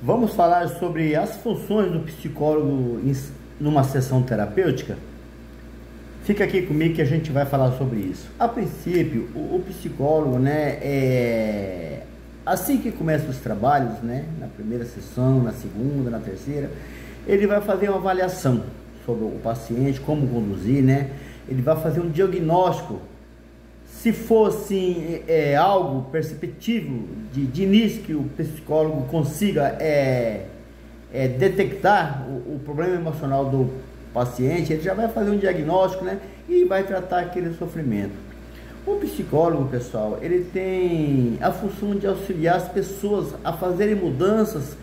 Vamos falar sobre as funções do psicólogo numa sessão terapêutica? Fica aqui comigo que a gente vai falar sobre isso. A princípio, o psicólogo, assim que começa os trabalhos, na primeira sessão, na segunda, na terceira, ele vai fazer uma avaliação sobre o paciente, como conduzir, Ele vai fazer um diagnóstico. Se for assim, algo perceptível de início, que o psicólogo consiga detectar o problema emocional do paciente, ele já vai fazer um diagnóstico, e vai tratar aquele sofrimento. O psicólogo, pessoal, ele tem a função de auxiliar as pessoas a fazerem mudanças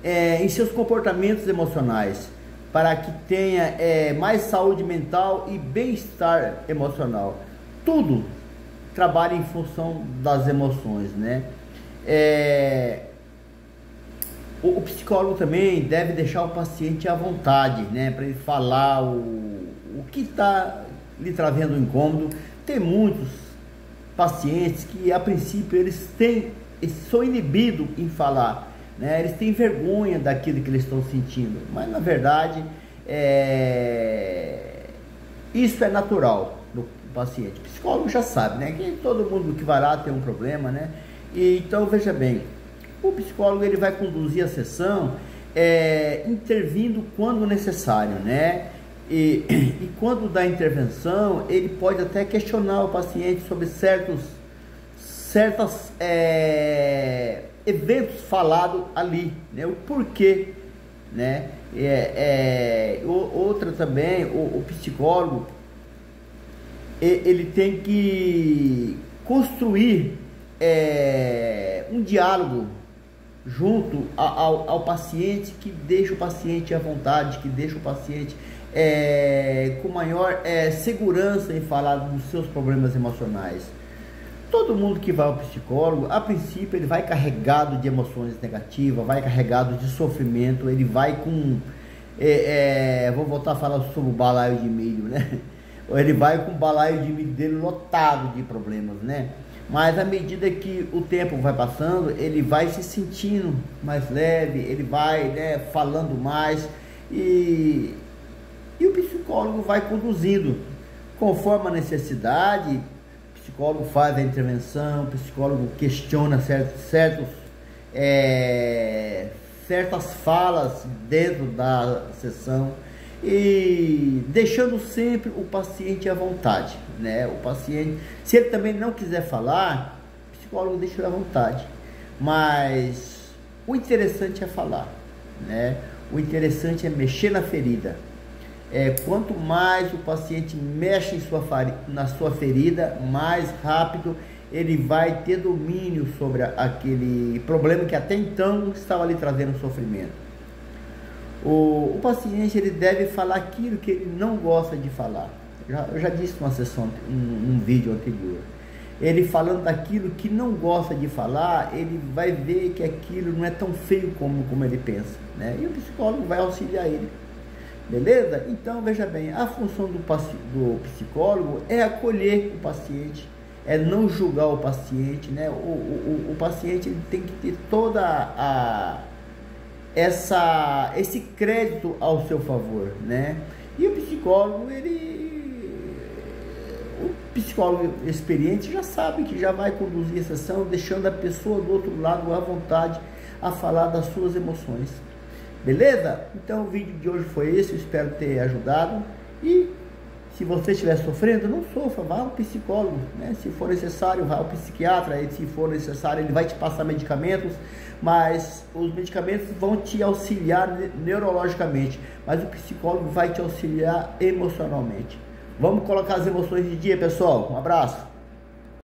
em seus comportamentos emocionais, para que tenha mais saúde mental e bem-estar emocional. Tudo trabalha em função das emoções, O psicólogo também deve deixar o paciente à vontade, para ele falar o que está lhe trazendo incômodo. Tem muitos pacientes que, a princípio, eles são inibidos em falar, eles têm vergonha daquilo que eles estão sentindo, mas na verdade isso é natural no paciente. O psicólogo já sabe, que todo mundo que vai lá tem um problema, E então, veja bem, o psicólogo ele vai conduzir a sessão intervindo quando necessário, E quando dá intervenção, ele pode até questionar o paciente sobre certos eventos falados ali, o porquê, outra também, o psicólogo ele tem que construir um diálogo junto ao paciente, que deixa o paciente à vontade, que deixa o paciente com maior segurança em falar dos seus problemas emocionais. Todo mundo que vai ao psicólogo, a princípio, ele vai carregado de emoções negativas, vai carregado de sofrimento, ele vai com... vou voltar a falar sobre o balaio de milho, Ele vai com o balaio de milho dele lotado de problemas, Mas à medida que o tempo vai passando, ele vai se sentindo mais leve, ele vai falando mais, e o psicólogo vai conduzindo conforme a necessidade. O psicólogo faz a intervenção, o psicólogo questiona certas falas dentro da sessão, e deixando sempre o paciente à vontade, O paciente, se ele também não quiser falar, o psicólogo deixa ele à vontade, mas o interessante é falar, O interessante é mexer na ferida. Quanto mais o paciente mexe na sua ferida, mais rápido ele vai ter domínio sobre aquele problema que até então estava lhe trazendo sofrimento. O paciente ele deve falar aquilo que ele não gosta de falar. Eu já disse numa sessão, num vídeo anterior. Ele falando daquilo que não gosta de falar, ele vai ver que aquilo não é tão feio como ele pensa, E o psicólogo vai auxiliar ele. Beleza? Então, veja bem, a função do psicólogo é acolher o paciente, é não julgar o paciente, O paciente ele tem que ter toda esse crédito ao seu favor, E o psicólogo, o psicólogo experiente já sabe que já vai conduzir a sessão, deixando a pessoa do outro lado à vontade a falar das suas emoções. Beleza? Então o vídeo de hoje foi esse, eu espero ter ajudado. E se você estiver sofrendo, não sofra, vá ao psicólogo, Se for necessário, vá ao psiquiatra, e se for necessário, ele vai te passar medicamentos, mas os medicamentos vão te auxiliar neurologicamente, mas o psicólogo vai te auxiliar emocionalmente. Vamos colocar as emoções de dia, pessoal. Um abraço.